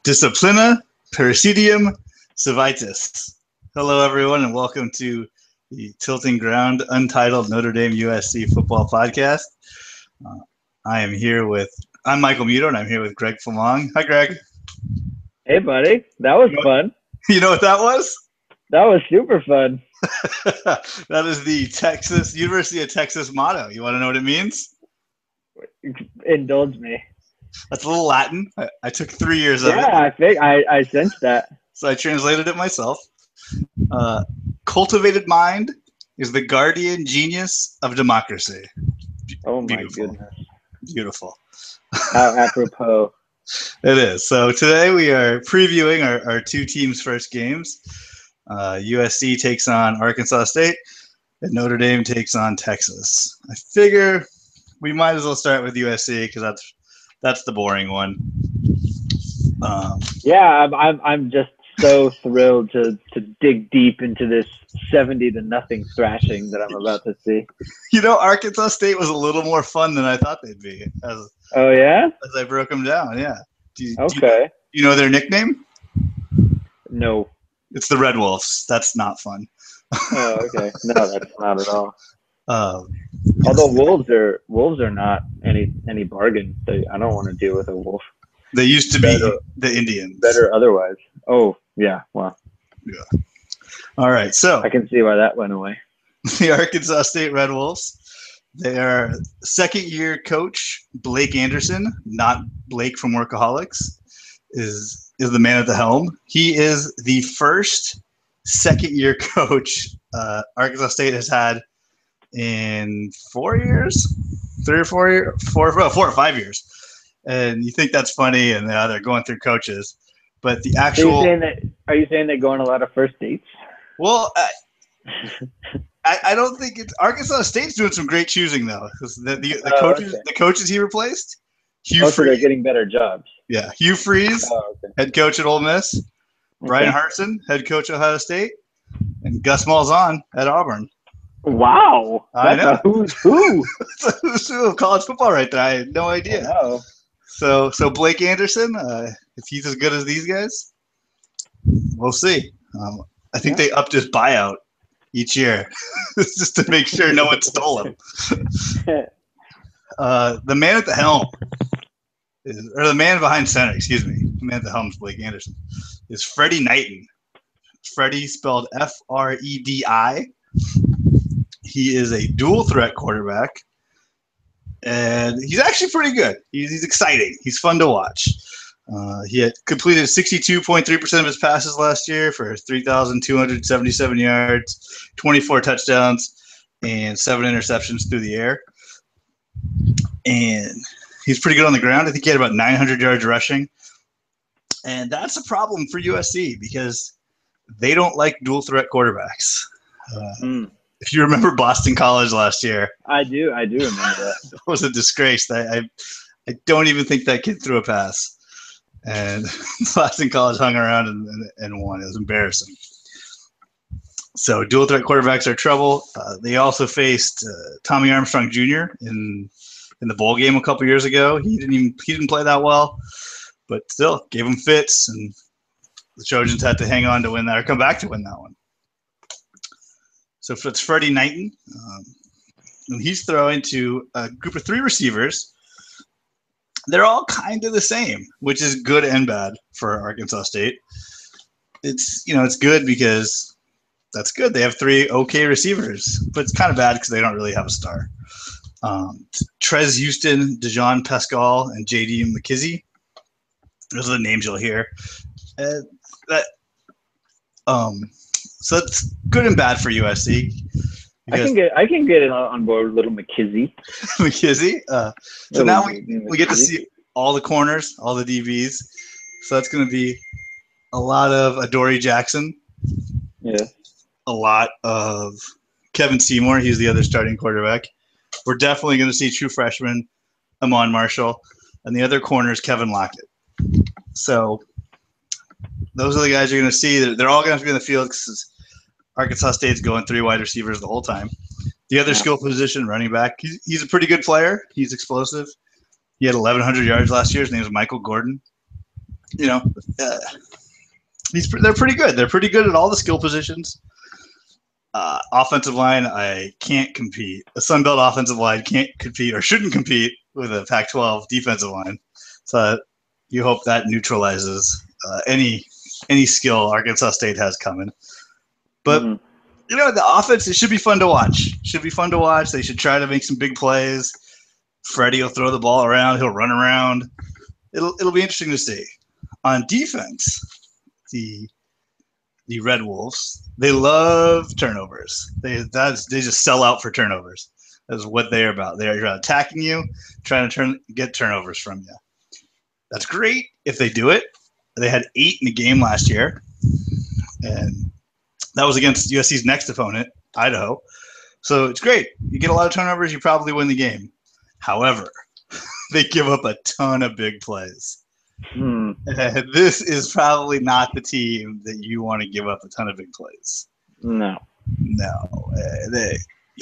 Disciplina Pericidium Civitas. Hello, everyone, and welcome to the Tiltingground Untitled Notre Dame USC football podcast. I'm Michael Muto, and I'm here with Greg Flamong. Hi, Greg. Hey, buddy. That was fun. You know what that was? That was super fun. That is the University of Texas motto. You want to know what it means? Indulge me. That's a little Latin. I took 3 years of it. Yeah, I sensed that. So I translated it myself. Cultivated mind is the guardian genius of democracy. Oh, my Beautiful. goodness. Beautiful. How apropos. It is. So today we are previewing our two teams' first games. USC takes on Arkansas State, and Notre Dame takes on Texas. I figure we might as well start with USC because that's the boring one. Yeah, I'm just so thrilled to dig deep into this 70-0 thrashing that I'm about to see. You know, Arkansas State was a little more fun than I thought they'd be. Oh, yeah? As I broke them down, yeah. Do you know their nickname? No. It's the Red Wolves. That's not fun. Oh, okay. No, that's not at all. Yes. Although wolves are not any bargain. I don't want to deal with a wolf. They used to be the Indians. Better otherwise. Oh, yeah. Well. Yeah. All right. So I can see why that went away. The Arkansas State Red Wolves. They are second-year coach Blake Anderson, not Blake from Workaholics, is the man at the helm. He is the first second-year coach Arkansas State has had in 4 years, 4 or 5 years. And you think that's funny, and they're going through coaches, but the actual. Are you saying they go on a lot of first dates? Well, I don't think it's Arkansas State's doing some great choosing though. The coaches he replaced. So they're getting better jobs. Yeah, Hugh Freeze, head coach at Ole Miss. Brian Hartson, head coach at Ohio State, and Gus Malzahn at Auburn. Wow, I know. Who's who? It's a who's who of college football right there. I had no idea. So Blake Anderson, if he's as good as these guys, we'll see. I think they upped his buyout each year just to make sure no one stole him. The man at the helm, or the man behind center, excuse me, the man at the helm is Blake Anderson, is Freddie Knighton. Freddie spelled F-R-E-D-I. He is a dual threat quarterback, and he's actually pretty good. He's exciting. He's fun to watch. He had completed 62.3% of his passes last year for 3,277 yards, 24 touchdowns, and 7 interceptions through the air. And he's pretty good on the ground. I think he had about 900 yards rushing. And that's a problem for USC because they don't like dual threat quarterbacks. If you remember Boston College last year. I do remember that. It was a disgrace. I don't even think that kid threw a pass. And Boston College hung around and won. It was embarrassing. So dual threat quarterbacks are trouble. They also faced Tommy Armstrong Jr. in the bowl game a couple years ago. He didn't play that well, but still gave him fits, and the Trojans had to hang on to win that or come back to win that one. So it's Freddie Knighton, and he's throwing to a group of 3 receivers. They're all kind of the same, which is good and bad for Arkansas State. It's good because that's good. They have 3 okay receivers, but it's kind of bad because they don't really have a star. Trez Houston, Dejon Pascal, and J.D. McKizzee. Those are the names you'll hear. So it's good and bad for USC. I can get it on board with little McKizzee. McKizzee. So now we get to see all the corners, all the DBs. So that's going to be a lot of Adoree Jackson. Yeah. A lot of Kevin Seymour. He's the other starting quarterback. We're definitely going to see true freshman Amon Marshall, and the other corner is Kevin Lockett. So those are the guys you're going to see. They're all going to be in the field because Arkansas State's going 3 wide receivers the whole time. The other skill position, running back, he's a pretty good player. He's explosive. He had 1,100 yards last year. His name is Michael Gordon. you know, they're pretty good. They're pretty good at all the skill positions. Offensive line, I can't compete. The Sun Belt offensive line can't compete or shouldn't compete with a Pac-12 defensive line. So you hope that neutralizes any skill Arkansas State has coming. But you know, the offense, it should be fun to watch. They should try to make some big plays. Freddie will throw the ball around. He'll run around. It'll be interesting to see. On defense, the Red Wolves, they love turnovers. They just sell out for turnovers. That's what they're about. They're attacking you, trying to get turnovers from you. That's great if they do it. They had 8 in the game last year, and that was against USC's next opponent, Idaho. So it's great. You get a lot of turnovers, you probably win the game. However, they give up a ton of big plays. This is probably not the team that you want to give up a ton of big plays. No.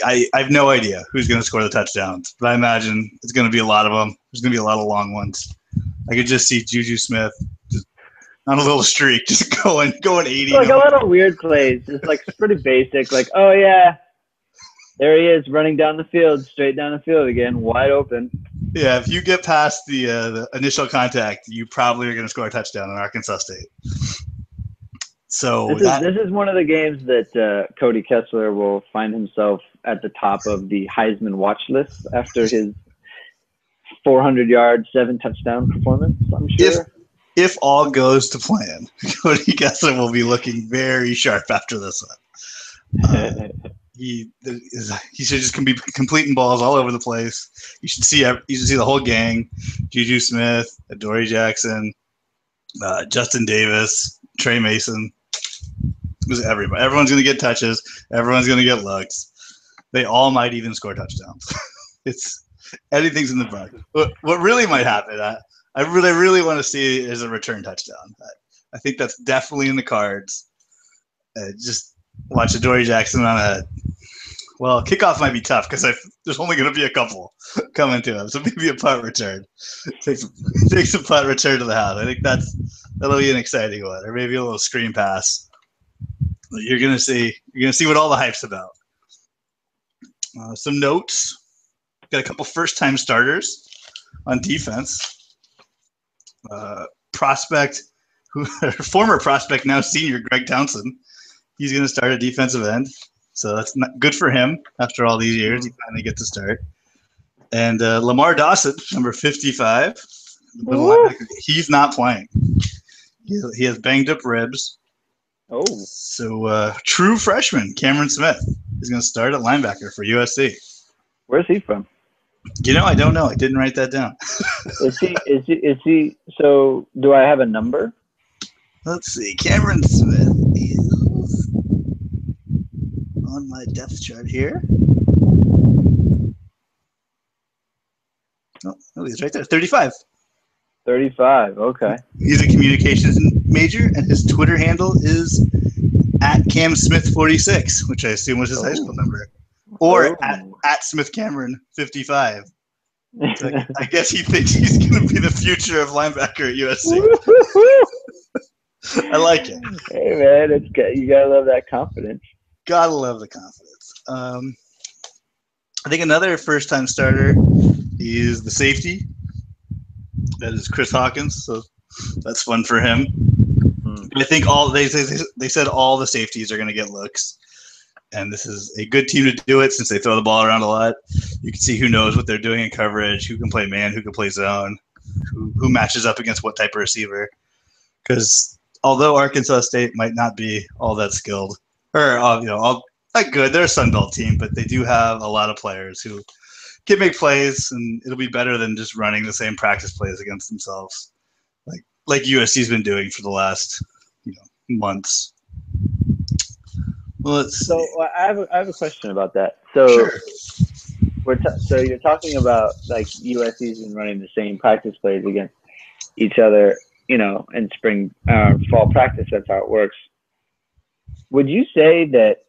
I have no idea who's going to score the touchdowns, but I imagine it's going to be a lot of them. There's going to be a lot of long ones. I could just see Juju Smith just on a little streak, just going 80. Like a lot of weird plays, just like pretty basic. Like, oh yeah, there he is running down the field, straight down the field again, wide open. Yeah, if you get past the initial contact, you probably are going to score a touchdown in Arkansas State. So this is one of the games that Cody Kessler will find himself at the top of the Heisman watch list after his 400-yard, 7-touchdown performance, I'm sure. If all goes to plan, Cody Kessler will be looking very sharp after this one. He should just be completing balls all over the place. You should see the whole gang: Juju Smith, Adoree Jackson, Justin Davis, Trey Mason. It was everybody. Everyone's going to get touches. Everyone's going to get looks. They all might even score touchdowns. Anything's in the bug. What really might happen? I really want to see is a return touchdown. I think that's definitely in the cards. Just watch Adoree Jackson on a. Well, kickoff might be tough because there's only going to be a couple coming to him. So maybe a punt return. Takes a punt return to the house. I think that'll be an exciting one, or maybe a little screen pass. You're gonna see what all the hype's about. Some notes. Got a couple first-time starters on defense. Former prospect, now senior, Greg Townsend. He's going to start at defensive end. So that's not good for him after all these years. He finally gets to start. And Lamar Dawson, number 55, he's not playing. He has banged up ribs. Oh. So true freshman Cameron Smith is going to start at linebacker for USC. Where's he from? I don't know. I didn't write that down. Is he? So do I have a number? Let's see. Cameron Smith is on my depth chart here. Oh, he's right there. 35. 35. Okay. He's a communications major, and his Twitter handle is @CamSmith46, which I assume was his high school number. Or at Smith Cameron 55. So I guess he thinks he's going to be the future of linebacker at USC. I like it. Hey man, it's good. You gotta love that confidence. Gotta love the confidence. I think another first-time starter is the safety. That is Chris Hawkins. So that's fun for him. I think they said all the safeties are going to get looks. And this is a good team to do it since they throw the ball around a lot. You can see who knows what they're doing in coverage, who can play man, who can play zone, who matches up against what type of receiver. Because although Arkansas State might not be all that skilled, or all that good, they're a Sun Belt team, but they do have a lot of players who can make plays, and it'll be better than just running the same practice plays against themselves, like USC's been doing for the last months. Well, so I have a question about that. So sure. So you're talking about like USC's been running the same practice plays against each other, in spring, fall practice. That's how it works. Would you say that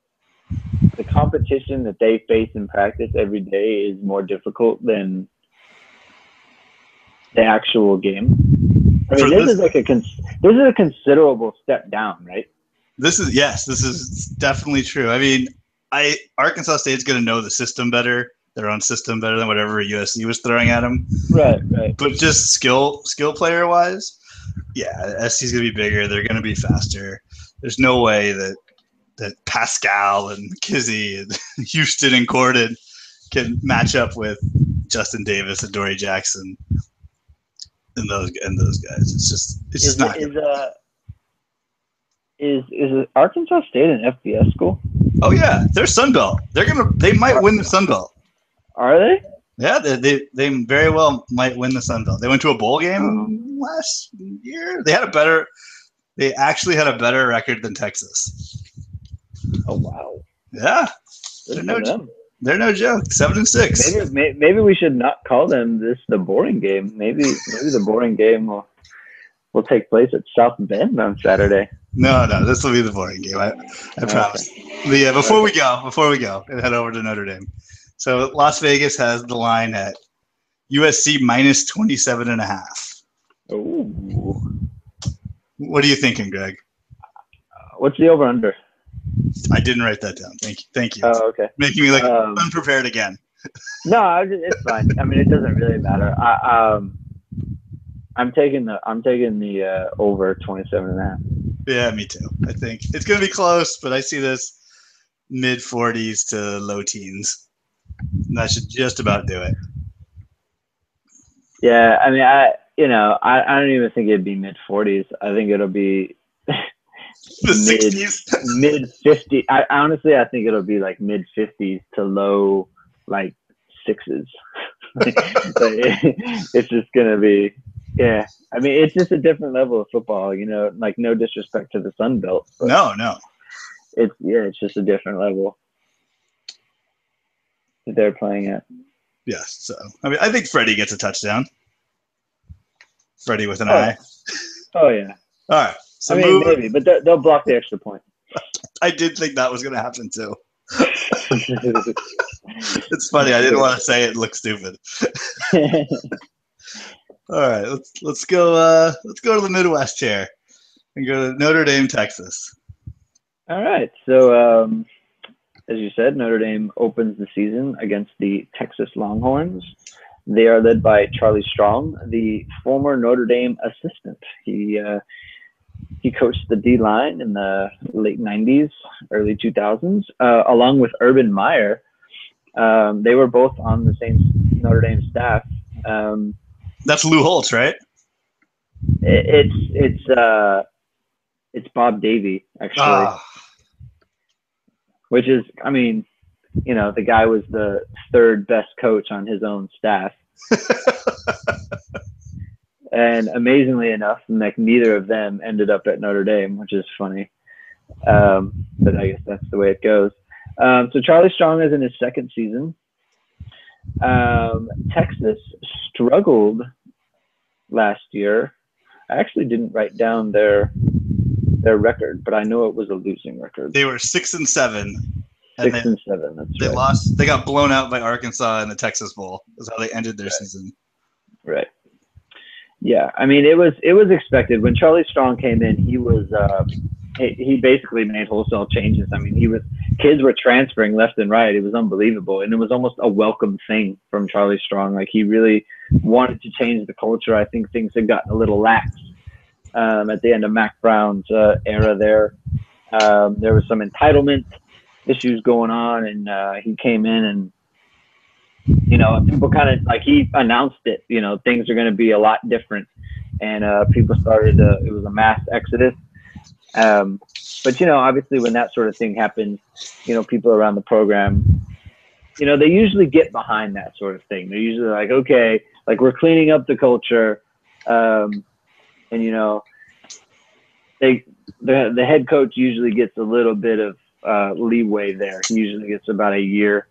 the competition that they face in practice every day is more difficult than the actual game? I mean, this is a considerable step down, right? This is definitely true. I mean, Arkansas State's going to know the system better, their own system better than whatever USC was throwing at them. Right. But just skill player wise, yeah, SC's going to be bigger. They're going to be faster. There's no way that Pascal and Kizzy and Houston and Gordon can match up with Justin Davis and Dory Jackson and those guys. It's just not. Is Arkansas State an FBS school? Oh yeah, they're Sun Belt. They might win the Sun Belt. Are they? Yeah, they very well might win the Sun Belt. They went to a bowl game last year. They actually had a better record than Texas. Oh wow! Yeah, they're no joke. 7-6. Maybe we should not call them the boring game. Maybe the boring game will take place at South Bend on Saturday. No, this will be the boring game. I promise. But yeah, before we go, and head over to Notre Dame. So Las Vegas has the line at USC minus 27.5. Ooh. What are you thinking, Greg? What's the over under? I didn't write that down. Thank you. Oh, okay. Making me like unprepared again. No, it's fine. I mean, it doesn't really matter. I'm taking the over 27.5. Yeah, me too. I think it's going to be close, but I see this mid 40s to low teens. And that should just about do it. Yeah, I mean, I don't even think it'd be mid 40s. I think it'll be the 60s, mid 50s. Honestly, I think it'll be like mid 50s to low like 6s. It's just gonna be, yeah. I mean, it's just a different level of football, like no disrespect to the Sun Belt. No. It's just a different level that they're playing at. Yes. So, I mean, I think Freddie gets a touchdown. Freddie with an eye. Oh, yeah. All right. So maybe, but they'll block the extra point. I did think that was going to happen too. It's funny. I didn't want to say it and look stupid. All right, let's go to the Midwest here and go to Notre Dame, Texas. All right. So, as you said, Notre Dame opens the season against the Texas Longhorns. They are led by Charlie Strong, the former Notre Dame assistant. He coached the D-line in the late 90s, early 2000s, along with Urban Meyer. They were both on the same Notre Dame staff. That's Lou Holtz, right? It's Bob Davie, actually. Which is, I mean, the guy was the third best coach on his own staff. And amazingly enough, like neither of them ended up at Notre Dame, which is funny. But I guess that's the way it goes. So Charlie Strong is in his second season. Texas struggled last year. I actually didn't write down their record, but I know it was a losing record. They were 6-7. 6-7. That's they right. lost. They got blown out by Arkansas in the Texas Bowl. That's how they ended their season. Right. Yeah, I mean, it was expected. When Charlie Strong came in, he was he basically made wholesale changes. I mean, kids were transferring left and right. It was unbelievable, and it was almost a welcome thing from Charlie Strong. Like, he really wanted to change the culture. I think things had gotten a little lax at the end of Mac Brown's era there. There was some entitlement issues going on, and he came in and, people kind of, like, he announced it, things are going to be a lot different, and people started it was a mass exodus. But obviously when that sort of thing happens, people around the program, they usually get behind that sort of thing. They're usually like, okay, like, we're cleaning up the culture. And the head coach usually gets a little bit of leeway there. He usually gets about a year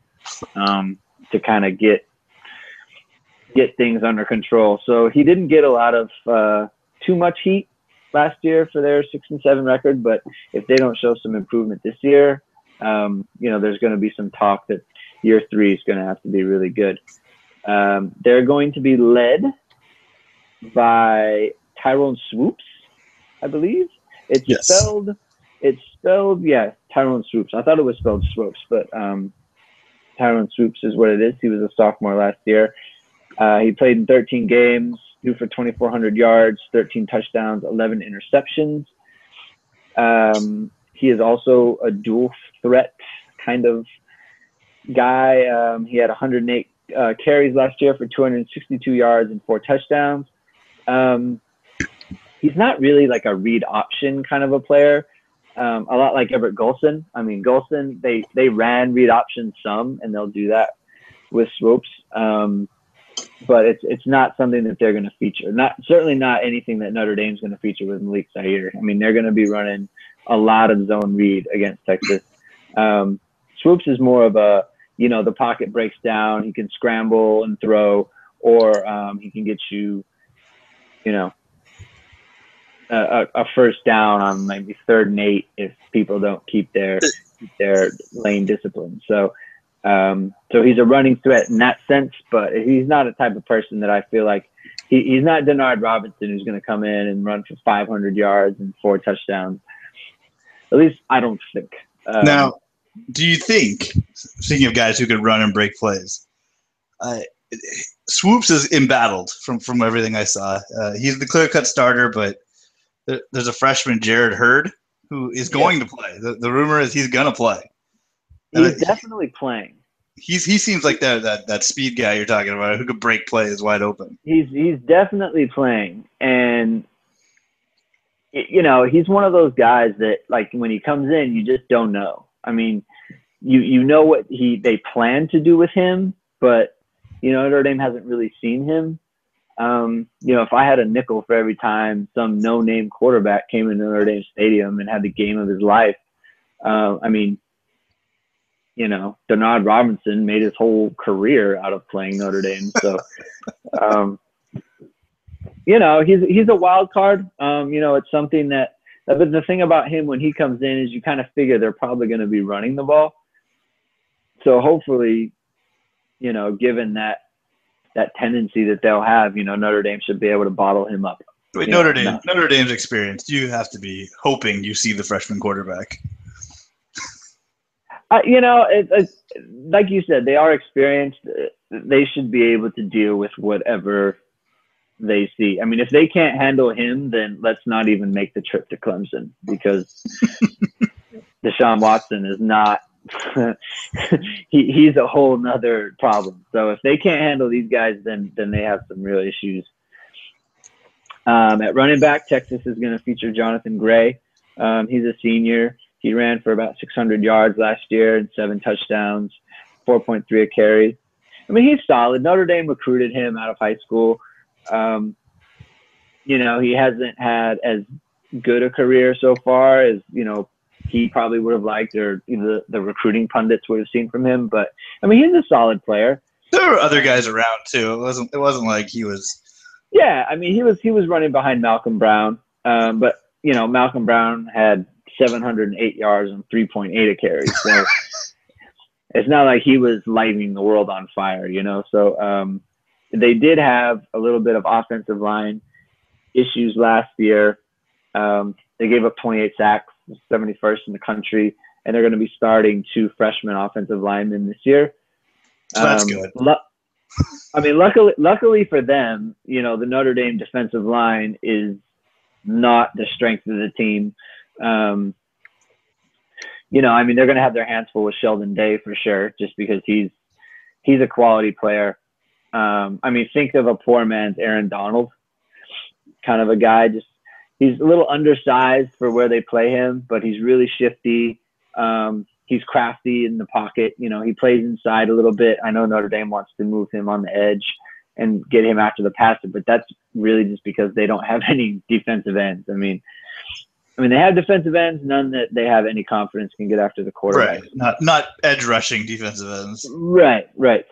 to kind of get things under control. So he didn't get a lot of too much heat last year for their 6-7 record, but if they don't show some improvement this year, there's going to be some talk that year 3 is going to have to be really good. They're going to be led by Tyrone Swoops, I believe. It's Yes. spelled, yeah, Tyrone Swoops. I thought it was spelled Swoops, but Tyrone Swoops is what it is. He was a sophomore last year. He played in 13 games, threw for 2,400 yards, 13 touchdowns, 11 interceptions. He is also a dual threat kind of guy. He had 108 carries last year for 262 yards and 4 touchdowns. He's not really like a read option kind of a player. A lot like Everett Golson. I mean, Golson, they ran read option some, and they'll do that with Swoops. But it's not something that they're going to feature. Certainly not anything that Notre Dame's going to feature with Malik Zaire. I mean, they're going to be running a lot of zone read against Texas. Swoops is more of a, the pocket breaks down. He can scramble and throw, or he can get you, a first down on maybe 3rd and 8 if people don't keep their lane discipline. So he's a running threat in that sense, but he's not a type of person that I feel like he's not Denard Robinson, who's going to come in and run for 500 yards and 4 touchdowns. At least I don't think. Now, do you think, speaking of guys who could run and break plays, Swoops is embattled from everything I saw. He's the clear-cut starter, but there's a freshman, Jared Hurd, who is going to play. The rumor is he's going to play. He's definitely playing. He seems like that speed guy you're talking about who could break plays wide open. He's definitely playing, and he's one of those guys that, like, when he comes in, you just don't know. I mean, you know what they plan to do with him, but Notre Dame hasn't really seen him. If I had a nickel for every time some no-name quarterback came into Notre Dame Stadium and had the game of his life, Denard Robinson made his whole career out of playing Notre Dame. So, he's a wild card. It's something that, but the thing about him when he comes in is you kind of figure they're probably going to be running the ball. So hopefully, given that tendency that they'll have, Notre Dame should be able to bottle him up. Wait, Notre Dame's experience, you have to be hoping you see the freshman quarterback. It's like you said, they are experienced. They should be able to deal with whatever they see. I mean, if they can't handle him, then let's not even make the trip to Clemson, because Deshaun Watson is not he's a whole nother problem. So if they can't handle these guys, then they have some real issues. At running back, Texas is going to feature Jonathan Gray. He's a senior. He ran for about 600 yards last year and 7 touchdowns, 4.3 a carry. I mean, he's solid. Notre Dame recruited him out of high school. He hasn't had as good a career so far as, he probably would have liked, or the recruiting pundits would have seen from him. But, I mean, he's a solid player. There were other guys around, too. It wasn't like he was. Yeah, I mean, he was running behind Malcolm Brown. But, Malcolm Brown had 708 yards and 3.8 a carry. So it's not like he was lighting the world on fire, So they did have a little bit of offensive line issues last year. They gave up 28 sacks, 71st in the country, and they're going to be starting 2 freshman offensive linemen this year. That's good. Luckily for them, the Notre Dame defensive line is not the strength of the team. They're going to have their hands full with Sheldon Day for sure, just because he's a quality player. Think of a poor man's Aaron Donald, kind of a guy. Just he's a little undersized for where they play him, but he's really shifty. He's crafty in the pocket. He plays inside a little bit. I know Notre Dame wants to move him on the edge and get him after the passer, but that's really just because they don't have any defensive ends. I mean, they have defensive ends, none that they have any confidence can get after the quarterback. Right. Not edge rushing defensive ends. Right.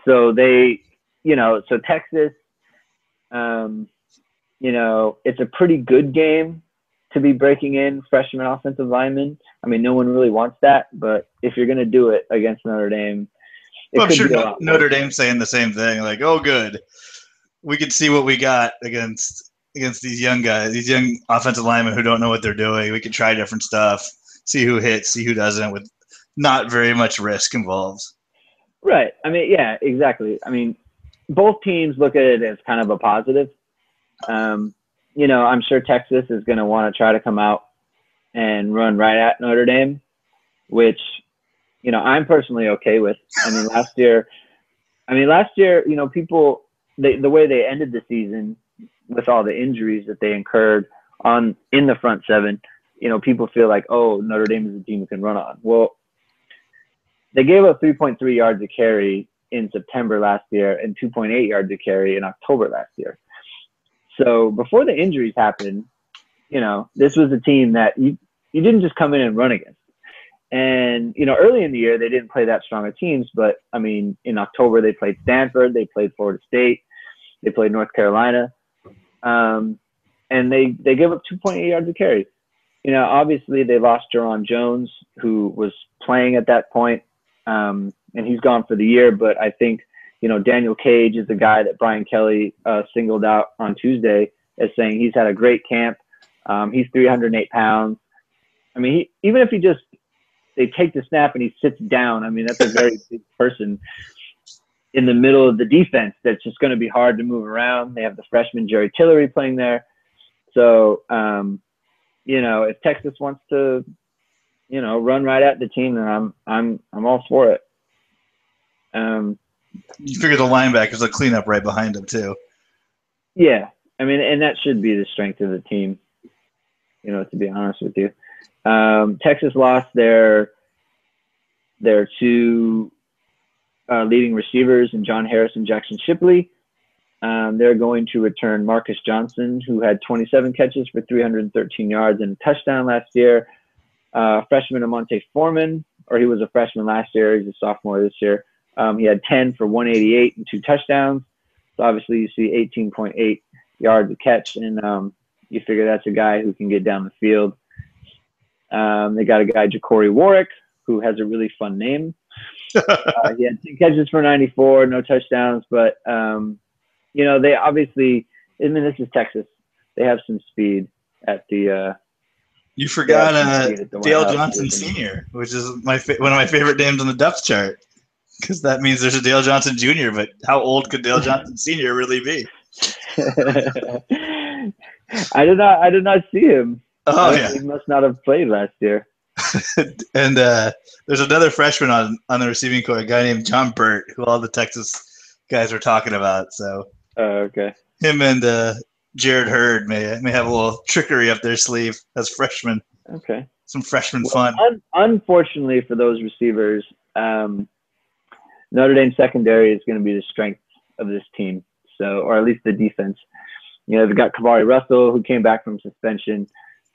So so Texas, it's a pretty good game to be breaking in freshman offensive linemen. I mean, no one really wants that, but if you're going to do it against Notre Dame, I'm sure Notre Dame's saying the same thing. Like, oh, good. We can see what we got against against these young guys, these young offensive linemen who don't know what they're doing. We can try different stuff, see who hits, see who doesn't, with not very much risk involved. Right. I mean, yeah, exactly. I mean, both teams look at it as kind of a positive. You know, I'm sure Texas is going to want to try to come out and run right at Notre Dame, which, you know, I'm personally okay with. I mean, last year, you know, people, the way they ended the season with all the injuries that they incurred in the front seven, you know, people feel like, oh, Notre Dame is a team who can run on. Well, they gave up 3.3 yards a carry in September last year and 2.8 yards a carry in October last year. So before the injuries happened, you know, this was a team that you didn't just come in and run against. And, you know, early in the year, they didn't play that strong of teams. But, I mean, in October, they played Stanford. They played Florida State. They played North Carolina. And they gave up 2.8 yards a carry. You know, obviously, they lost Jerron Jones, who was playing at that point. And he's gone for the year. But I think, you know, Daniel Cage is the guy that Brian Kelly singled out on Tuesday as saying he's had a great camp. He's 308 pounds. I mean, even if they take the snap and he sits down, I mean, that's a very big person in the middle of the defense that's just going to be hard to move around. They have the freshman Jerry Tillery playing there. So, you know, if Texas wants to, you know, run right at the team, then I'm all for it. You figure the linebackers will clean up right behind them too. Yeah, I mean, and that should be the strength of the team. You know, to be honest with you, Texas lost their two leading receivers in John Harris and Jackson Shipley. They're going to return Marcus Johnson, who had 27 catches for 313 yards and a touchdown last year. Freshman Amonte Foreman, or he was a freshman last year. He's a sophomore this year. He had 10 for 188 and 2 touchdowns. So obviously you see 18.8 yards a catch, and you figure that's a guy who can get down the field. They got a guy, Ja'Cory Warwick, who has a really fun name. He had 10 catches for 94, no touchdowns, but you know, they obviously, I mean, this is Texas. They have some speed at the you forgot Dale Johnson Sr., which is one of my favorite names on the depth chart, because that means there's a Dale Johnson Jr., but how old could Dale Johnson Sr. really be? I did not see him. Oh, yeah. He must not have played last year. And there's another freshman on the receiving corps, a guy named John Burt, who all the Texas guys were talking about. So okay. Him and Jared Hurd may have a little trickery up their sleeve as freshmen. Okay. Some freshman fun. Unfortunately for those receivers, Notre Dame secondary is going to be the strength of this team. So, or at least the defense. You know, they've got Kavari Russell, who came back from suspension.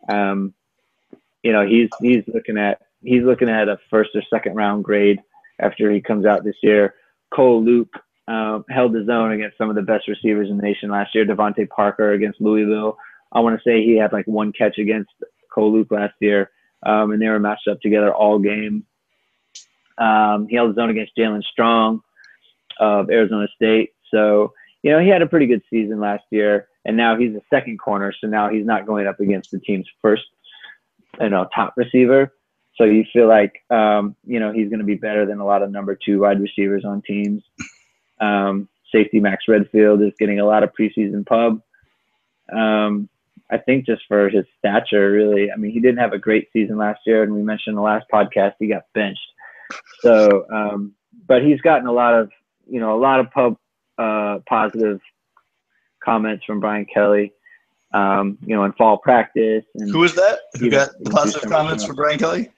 You know, he's looking at a first or second round grade after he comes out this year. Cole Luke held his own against some of the best receivers in the nation last year. Devontae Parker against Louisville. I want to say he had like one catch against Cole Luke last year, and they were matched up together all game. He held his own against Jalen Strong of Arizona State. So, you know, he had a pretty good season last year, and now he's a second corner, so now he's not going up against the team's first, top receiver. So you feel like, you know, he's going to be better than a lot of number 2 wide receivers on teams. Safety Max Redfield is getting a lot of preseason pub. I think just for his stature, really. I mean, he didn't have a great season last year, and we mentioned in the last podcast he got benched. So, but he's gotten a lot of pub positive comments from Brian Kelly, in fall practice. And who was that? Who got the positive comments from Brian Kelly?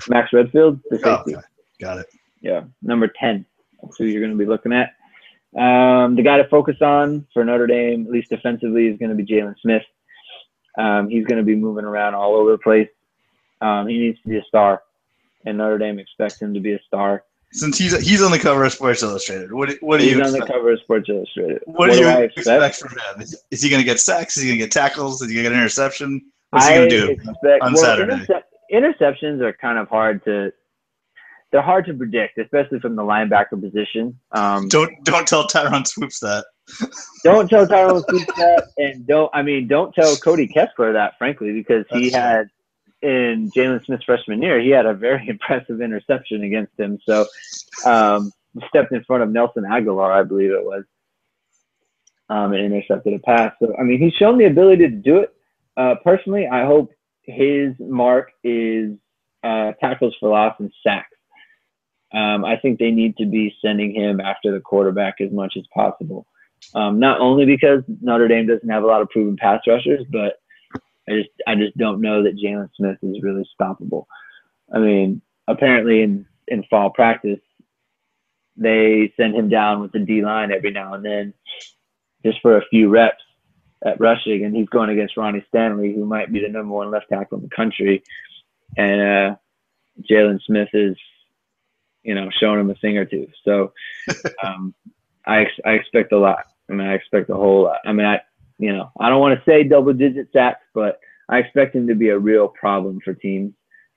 Max Redfield, the safety. Oh, okay. Got it. Yeah, number 10. That's who you're going to be looking at. The guy to focus on for Notre Dame, at least defensively, is going to be Jalen Smith. He's going to be moving around all over the place. He needs to be a star, and Notre Dame expects him to be a star. Since he's on the cover of Sports Illustrated, what do you? He's on the cover of Sports Illustrated. What do you expect from him? Is he going to get sacks? Is he going to get tackles? Is he going to get an interception? What's he going to do on Saturday? Interceptions are kind of hard to predict, especially from the linebacker position. Don't tell Tyron Swoops that. Don't tell Tyrone Speaks that, and don't tell Cody Kessler that, frankly, because he had in Jalen Smith's freshman year, he had a very impressive interception against him. So stepped in front of Nelson Aguilar, I believe it was, and intercepted a pass. So he's shown the ability to do it. Personally, I hope his mark is tackles for loss and sacks. I think they need to be sending him after the quarterback as much as possible. Not only because Notre Dame doesn't have a lot of proven pass rushers, but I just don't know that Jalen Smith is really stoppable. Apparently in fall practice, they send him down with the D-line every now and then just for a few reps at rushing, and he's going against Ronnie Stanley, who might be the number one left tackle in the country. And Jalen Smith is, showing him a thing or two. So I expect a lot. I expect a whole lot. I don't want to say double-digit sacks, but I expect him to be a real problem for teams.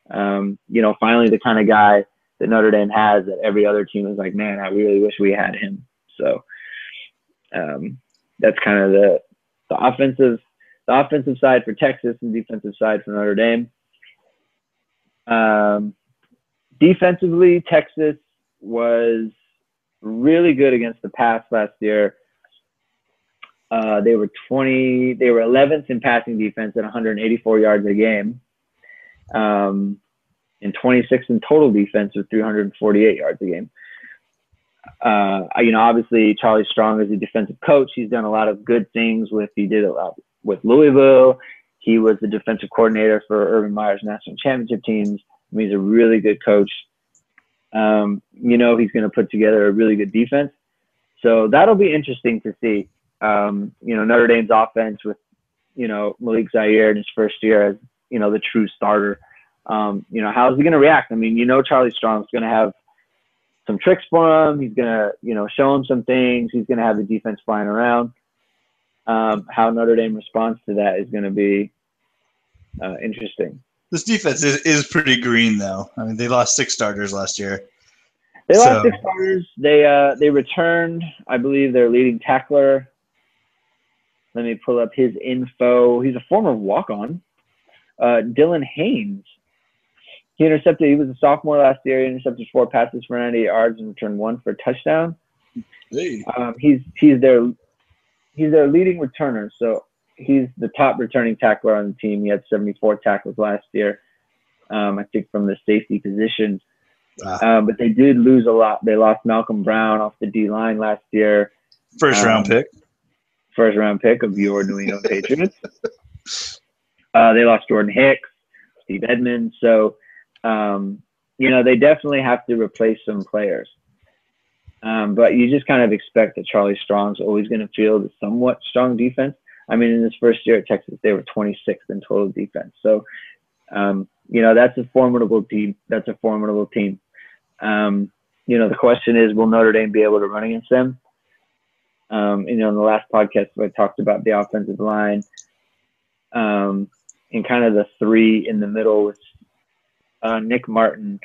Finally the kind of guy that Notre Dame has that every other team is like, man, I really wish we had him. So that's kind of the offensive side for Texas and defensive side for Notre Dame. Defensively, Texas was really good against the pass last year. They were 11th in passing defense at 184 yards a game, and 26th in total defense with 348 yards a game. Obviously Charlie Strong is a defensive coach. He's done a lot of good things he did a lot with Louisville. He was the defensive coordinator for Urban Meyer's national championship teams. He's a really good coach. He's going to put together a really good defense. So that'll be interesting to see. Notre Dame's offense with, Malik Zaire in his first year as, the true starter. How is he going to react? Charlie Strong's going to have some tricks for him. He's going to, show him some things. He's going to have the defense flying around. How Notre Dame responds to that is going to be interesting. This defense is pretty green, though. They lost 6 starters last year. They lost 6 starters. They returned, I believe, their leading tackler. Let me pull up his info. He's a former walk-on, Dylan Haynes. He was a sophomore last year. He intercepted 4 passes for 98 yards and returned 1 for a touchdown. Hey. He's their leading returner, so he's the top returning tackler on the team. He had 74 tackles last year, I think, from the safety position. But they did lose a lot. They lost Malcolm Brown off the D-line last year. First round pick of your New England Patriots. They lost Jordan Hicks, Steve Edmonds. So, they definitely have to replace some players. But you just kind of expect that Charlie Strong's always going to field a somewhat strong defense. In his first year at Texas, they were 26th in total defense. So, that's a formidable team. The question is, will Notre Dame be able to run against them? In the last podcast, I talked about the offensive line and kind of the 3 in the middle with Nick Martin,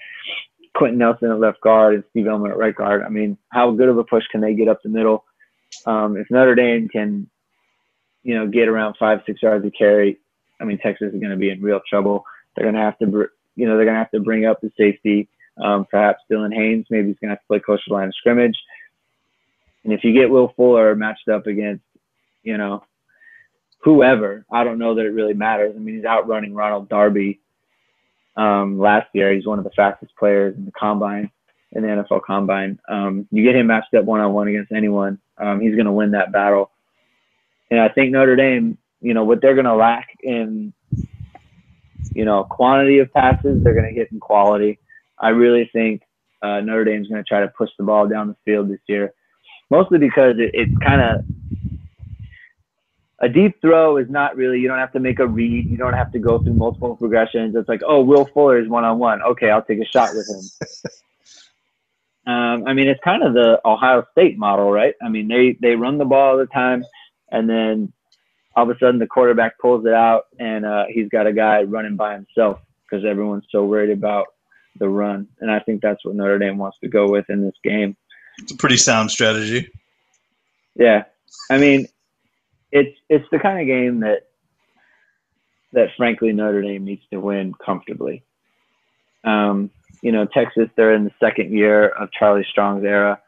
Quentin Nelson at left guard, and Steve Elmer at right guard. How good of a push can they get up the middle? If Notre Dame can, get around 5-6 yards of carry, Texas is going to be in real trouble. They're going to have to, bring up the safety. Perhaps Dylan Haynes, maybe he's going to have to play close to the line of scrimmage. And if you get Will Fuller matched up against, whoever, I don't know that it really matters. He's outrunning Ronald Darby last year. He's one of the fastest players in the combine, in the NFL combine. You get him matched up one-on-one against anyone, he's going to win that battle. And I think Notre Dame, what they're going to lack in, quantity of passes, they're going to get in quality. I really think Notre Dame's going to try to push the ball down the field this year, mostly because it's kind of a deep throw is not really, you don't have to make a read. You don't have to go through multiple progressions. It's like, oh, Will Fuller is one-on-one. Okay, I'll take a shot with him. It's kind of the Ohio State model, right? They run the ball all the time, and then all of a sudden the quarterback pulls it out, and he's got a guy running by himself because everyone's so worried about the run. And I think that's what Notre Dame wants to go with in this game. It's a pretty sound strategy. Yeah. I mean, it's the kind of game that frankly Notre Dame needs to win comfortably. Texas, they're in the second year of Charlie Strong's era.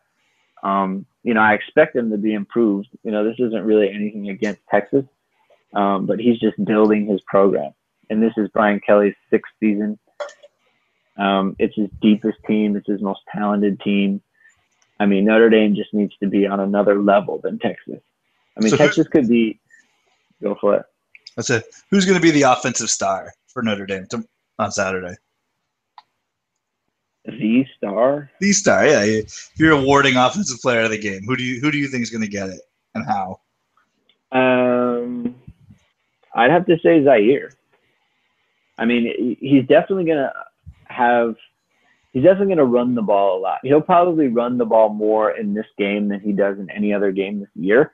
I expect them to be improved. This isn't really anything against Texas, but he's just building his program. And this is Brian Kelly's 6th season. It's his deepest team. It's his most talented team. I mean, Notre Dame just needs to be on another level than Texas. I mean, so Texas could be – go for it. That's it. Who's going to be the offensive star for Notre Dame on Saturday? The star? The star, yeah. If you're awarding offensive player of the game, who do you think is going to get it and how? I'd have to say Zaire. I mean, he's definitely going to run the ball a lot. He'll probably run the ball more in this game than he does in any other game this year,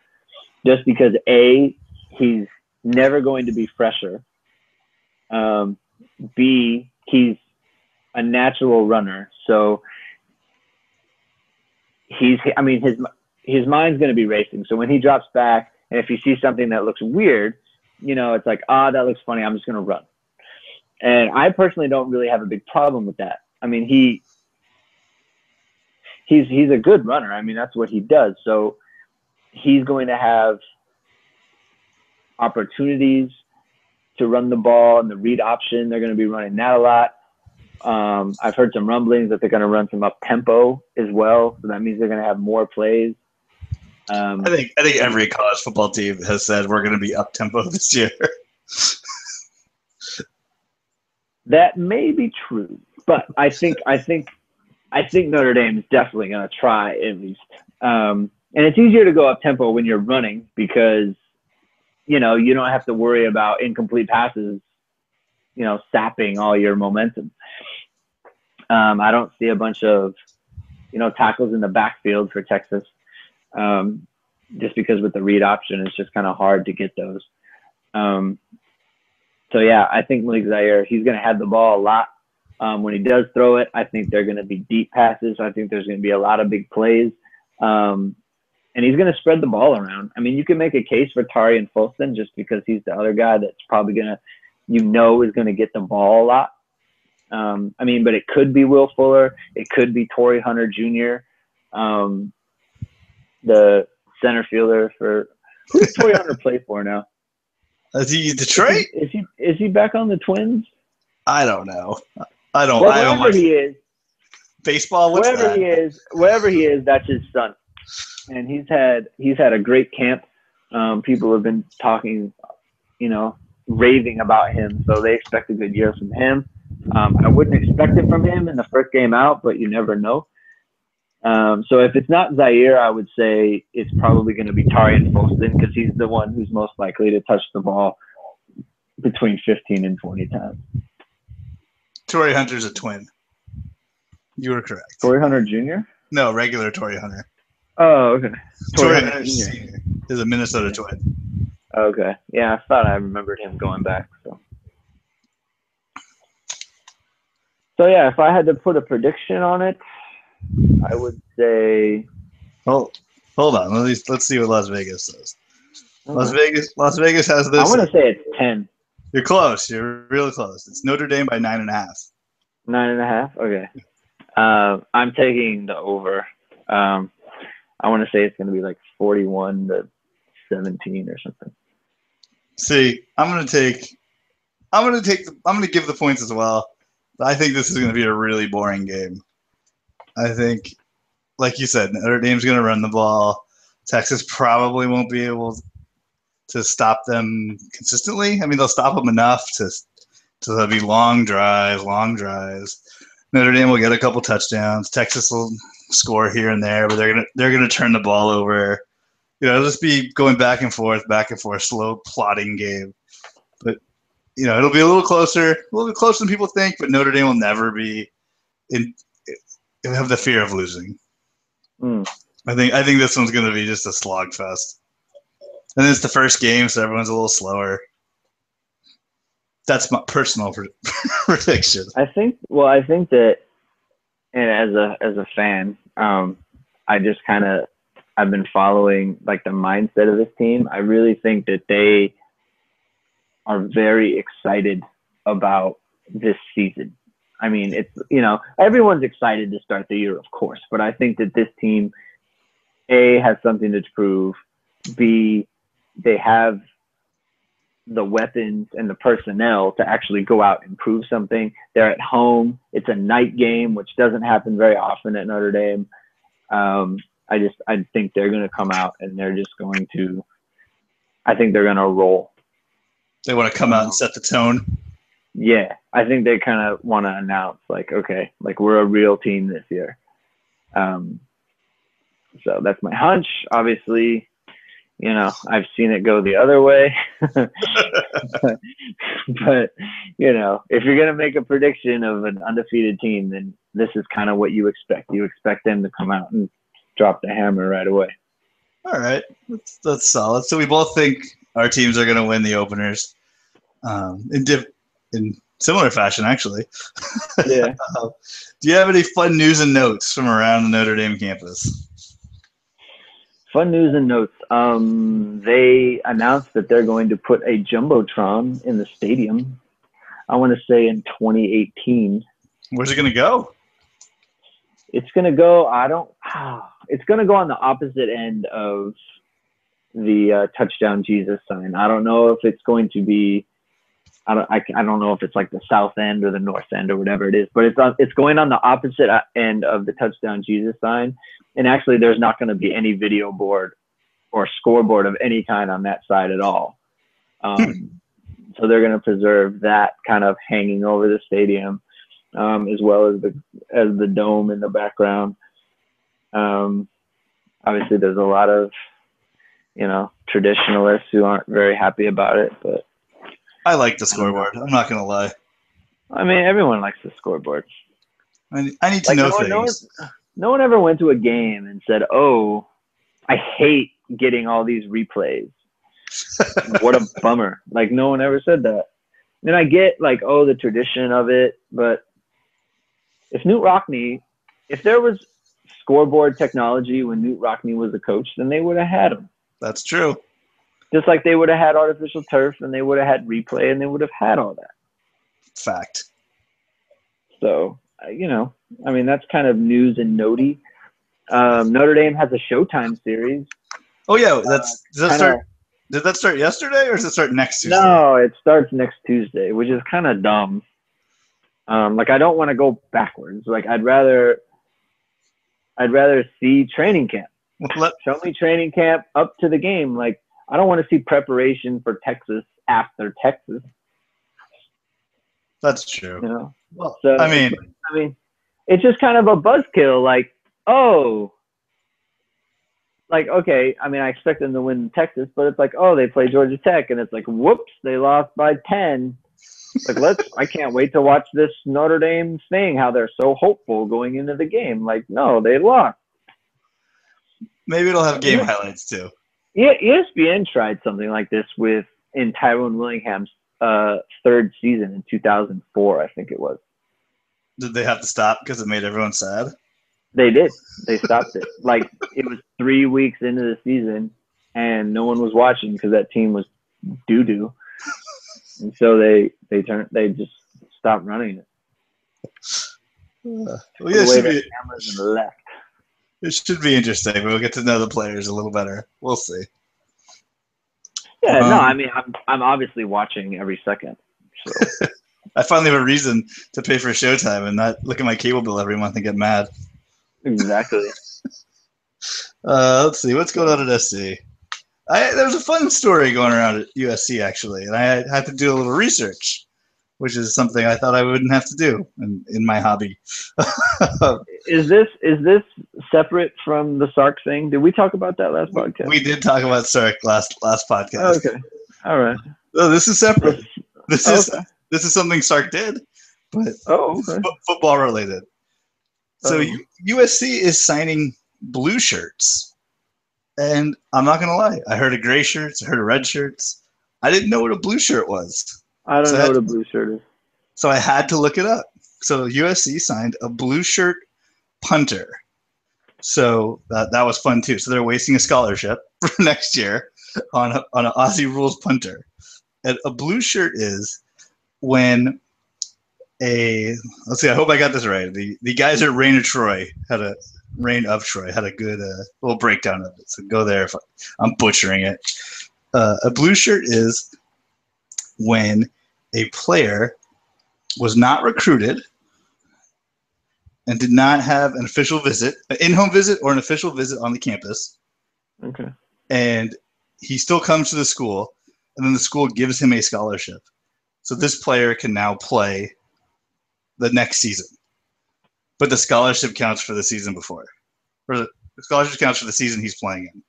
just because A, he's never going to be fresher. B, he's a natural runner. So his mind's going to be racing. So when he drops back, and if he sees something that looks weird, it's like, that looks funny, I'm just going to run. And I personally don't really have a big problem with that. I mean, he's a good runner. I mean, that's what he does. So he's going to have opportunities to run the ball and the read option. They're going to be running that a lot. I've heard some rumblings that they're going to run some up tempo as well. So that means they're going to have more plays. I think every college football team has said we're going to be up tempo this year. That may be true, but I think Notre Dame is definitely going to try at least. And it's easier to go up tempo when you're running because you don't have to worry about incomplete passes, sapping all your momentum. I don't see a bunch of tackles in the backfield for Texas, just because with the read option, it's just kind of hard to get those. So, yeah, I think Malik Zaire, he's going to have the ball a lot. When he does throw it, I think they're going to be deep passes. I think there's going to be a lot of big plays. And he's going to spread the ball around. I mean, you can make a case for Tarian Folston just because he's the other guy that's probably going to, is going to get the ball a lot. But it could be Will Fuller. It could be Torrey Hunter Jr., the center fielder for – who does Torrey Hunter play for now? Is he Detroit? Is he back on the Twins? I don't know. I don't. Well, wherever he is, baseball. Wherever he is, that's his son, and he's had a great camp. People have been talking, raving about him, so they expect a good year from him. I wouldn't expect it from him in the first game out, but you never know. So if it's not Zaire, I would say it's probably going to be Tarian Folston because he's the one who's most likely to touch the ball between 15 and 20 times. Torrey Hunter's a twin. You were correct. Torrey Hunter Jr.? No, regular Torrey Hunter. Oh, okay. Torrey Hunter Sr. is a Minnesota twin. Okay. Yeah, I thought I remembered him going back. So yeah, if I had to put a prediction on it, I would say. Well, hold on. Let's see what Las Vegas says. Okay. Las Vegas has this. I want to say it's 10. You're close. You're really close. It's Notre Dame by 9.5. 9.5. Okay. I'm taking the over. I want to say it's going to be like 41-17 or something. See, I'm going to give the points as well. But I think this is going to be a really boring game. I think, like you said, Notre Dame's going to run the ball. Texas probably won't be able to stop them consistently. I mean, they'll stop them enough to there'll be long drives. Notre Dame will get a couple touchdowns. Texas will score here and there, but they're gonna turn the ball over. It'll just be going back and forth, slow plodding game. But it'll be a little bit closer than people think. But Notre Dame will never be It'll have the fear of losing. I think this one's gonna be just a slogfest. And it's the first game, so everyone's a little slower. That's my personal prediction. I think that, and as a fan, I I've been following like the mindset of this team, I really think that they are very excited about this season. I mean, it's, everyone's excited to start the year, of course, but I think that this team, A, has something to prove, B, they have the weapons and the personnel to actually go out and prove something. They're at home. It's a night game, which doesn't happen very often at Notre Dame. I think they're going to come out and they're just going to, I think they're going to roll. They want to come out and set the tone. Yeah, I think they kind of want to announce, like, okay, like we're a real team this year. So that's my hunch. Obviously, I've seen it go the other way. but, if you're going to make a prediction of an undefeated team, then this is kind of what you expect. You expect them to come out and drop the hammer right away. All right. That's solid. So we both think our teams are going to win the openers in similar fashion, actually. Yeah. Do you have any fun news and notes from around the Notre Dame campus? Fun news and notes. They announced that they're going to put a Jumbotron in the stadium. I want to say in 2018. Where's it going to go? It's going to go, it's going to go on the opposite end of the Touchdown Jesus sign. I don't know if it's going to be, I don't know if it's like the south end or the north end or whatever it is, but it's going on the opposite end of the Touchdown Jesus sign. And actually, there's not going to be any video board or scoreboard of any kind on that side at all. So they're going to preserve that kind of hanging over the stadium, as well as the dome in the background. Obviously, there's a lot of traditionalists who aren't very happy about it, but I like the scoreboard. I'm not going to lie. I mean, everyone likes the scoreboard. I need to know things. No one ever went to a game and said, "Oh, I hate getting all these replays. What a bummer." Like, no one ever said that. And I get, like, the tradition of it, but if there was scoreboard technology when Newt Rockne was a coach, then they would have had them. That's true. Just like they would have had artificial turf and they would have had replay and they would have had all that. Fact. So, I mean, that's kind of news and notey. Notre Dame has a Showtime series. Oh, yeah. Did that start yesterday or does it start next Tuesday? No, it starts next Tuesday, which is kind of dumb. Like, I don't want to go backwards. Like, I'd rather see training camp. Show me training camp up to the game. Like, I don't want to see preparation for Texas after Texas. That's true. Well, so, I mean, it's just kind of a buzzkill. Like, okay. I mean, I expect them to win Texas, but it's like, they play Georgia Tech, and it's like, whoops, they lost by 10. Like, I can't wait to watch this Notre Dame thing. How they're so hopeful going into the game. Like, no, they lost. Maybe it'll have game highlights too. Yeah, ESPN tried something like this in Tyrone Willingham's third season in 2004, I think it was. Did they have to stop because it made everyone sad? They did. They stopped it. Like, it was 3 weeks into the season, and no one was watching because that team was doo-doo. And so they just stopped running it. It should be interesting. We'll get to know the players a little better. We'll see. Yeah, I mean, I'm obviously watching every second. So. I finally have a reason to pay for Showtime and not look at my cable bill every month and get mad. Exactly. Let's see. What's going on at SC? There was a fun story going around at USC, actually, and I had to do a little research, which is something I thought I wouldn't have to do in my hobby. Is this separate from the Sark thing? Did we talk about that last podcast? We did talk about Sark last podcast. Okay. All right. Oh, this is separate. This is something Sark did, but football related. So USC is signing blue shirts. And I'm not going to lie. I heard of gray shirts. I heard of red shirts. I didn't know what a blue shirt was. I don't know what a blue shirt is. So I had to look it up. So USC signed a blue shirt punter. So that was fun too. So they're wasting a scholarship for next year on an Aussie rules punter. And a blue shirt is when let's see, I hope I got this right. The guys at Reign of Troy had a good little breakdown of it. So go there if I'm butchering it. A blue shirt is when a player was not recruited and did not have an official visit, an in-home visit or an official visit on the campus. Okay. And he still comes to the school, and then the school gives him a scholarship. So this player can now play the next season. But the scholarship counts for the season before. Or the scholarship counts for the season he's playing in.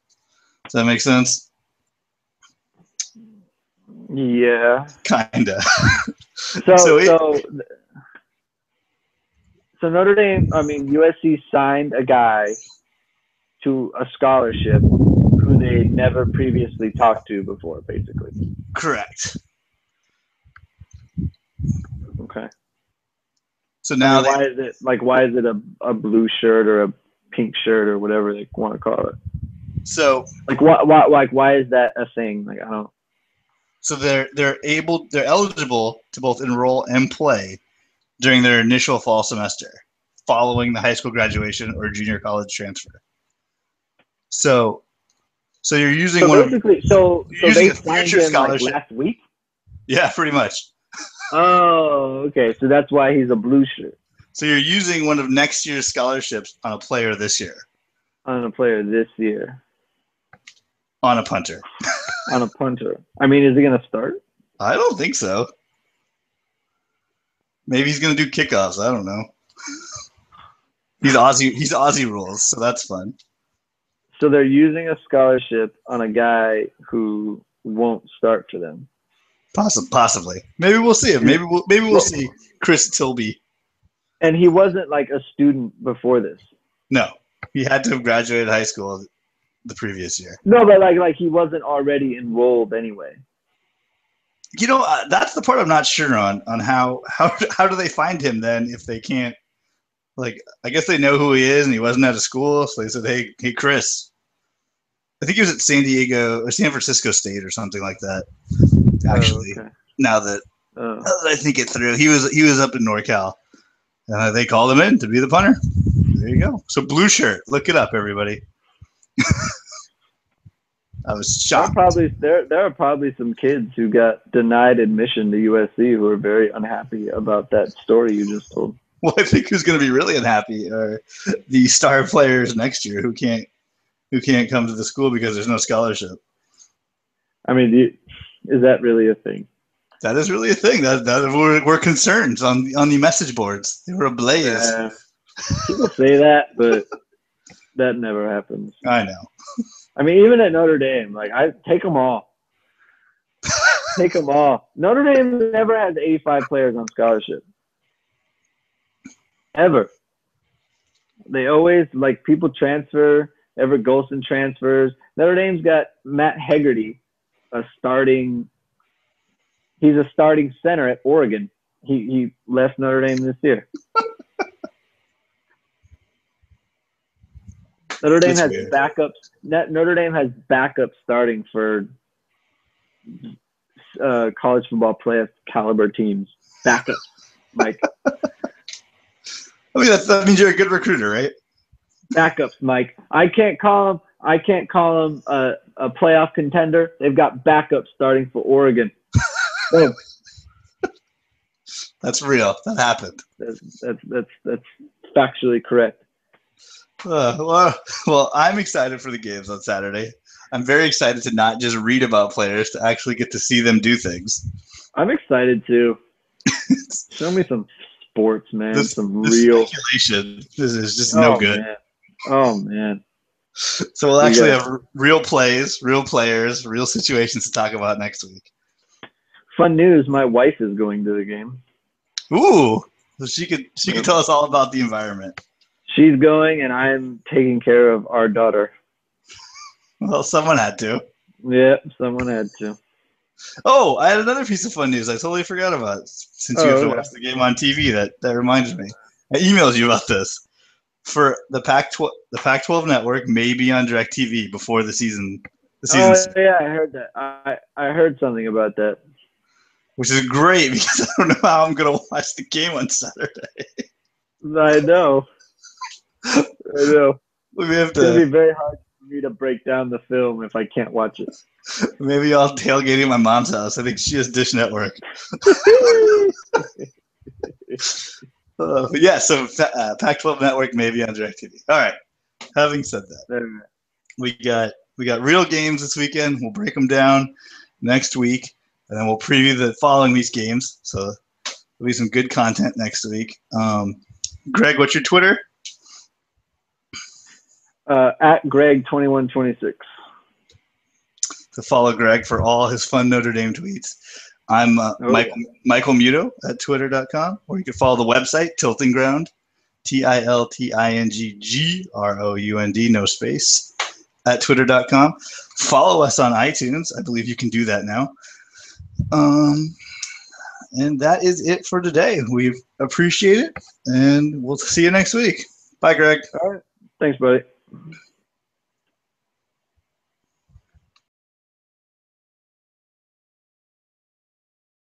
Does that make sense? Yeah. Kinda. So Notre Dame, USC signed a guy to a scholarship who they never previously talked to before, basically. Correct. Okay. So now why is it a blue shirt or a pink shirt or whatever they want to call it? So why is that a thing? Like, I don't. So they're eligible to both enroll and play during their initial fall semester, following the high school graduation or junior college transfer. So you're using they signed him like last week. Yeah, pretty much. Oh, okay. So that's why he's a blue shirt. So you're using one of next year's scholarships on a player this year. On a player this year. On a punter. On a punter. I mean, is he going to start? I don't think so. Maybe he's going to do kickoffs. I don't know. He's Aussie rules, so that's fun. So they're using a scholarship on a guy who won't start for them. Possibly. Maybe we'll see him. Maybe we'll see Chris Tilby. And he wasn't like a student before this. No, he had to have graduated high school the previous year. No, but like he wasn't already enrolled anyway. You know, that's the part I'm not sure on how do they find him then if they can't, like, I guess they know who he is and he wasn't at a school, so they said, hey Chris. I think he was at San Diego or San Francisco State or something like that. Actually, okay. now that I think it through, he was up in NorCal. They called him in to be the punter. There you go. So blue shirt, look it up, everybody. I was shocked. There are probably some kids who got denied admission to USC who are very unhappy about that story you just told. Well, I think who's going to be really unhappy are the star players next year who can't come to the school because there's no scholarship. I mean, is that really a thing? That is really a thing. That we're concerned on the message boards. They were ablaze. People say that, but that never happens. I know. I mean, even at Notre Dame, like, I take them all. Take them all. Notre Dame never has 85 players on scholarship. Ever. They always, like, people transfer. Everett Golson transfers. Notre Dame's got Matt Hegarty, he's a starting center at Oregon. He left Notre Dame this year. Notre Dame has backups. Notre Dame has backups starting for college football playoff caliber teams. Backups, Mike. I mean, that means you're a good recruiter, right? Backups, Mike. I can't call them a playoff contender. They've got backups starting for Oregon. Boom. That's real. That happened. That's factually correct. Well, I'm excited for the games on Saturday. I'm very excited to not just read about players, to actually get to see them do things. I'm excited too. Show me some sports, man. Some this real speculation. This is just no good. Man. Oh man. So we'll actually have real plays, real players, real situations to talk about next week. Fun news: my wife is going to the game. Ooh, so she could tell us all about the environment. She's going, and I'm taking care of our daughter. Well, someone had to. Yeah, someone had to. Oh, I had another piece of fun news I totally forgot about. Since you have to watch the game on TV, that reminded me. I emailed you about this. for the Pac-12 network may be on DirecTV before the season. Oh yeah, I heard that. I heard something about that. Which is great because I don't know how I'm gonna watch the game on Saturday. I know. We have It's gonna be very hard for me to break down the film if I can't watch it. Maybe I'll tailgate at my mom's house. I think she has Dish Network. But yeah, so Pac-12 network maybe on DirecTV. All right. Having said that, we got real games this weekend. We'll break them down next week, and then we'll preview the following week's games. So there'll be some good content next week. Greg, what's your Twitter? At Greg2126. To follow Greg for all his fun Notre Dame tweets. I'm Michael Muto at twitter.com, or you can follow the website, Tiltingground, TILTINGGROUND, no space, at twitter.com. Follow us on iTunes. I believe you can do that now. And that is it for today. We appreciate it, and we'll see you next week. Bye, Greg. All right. Thanks, buddy.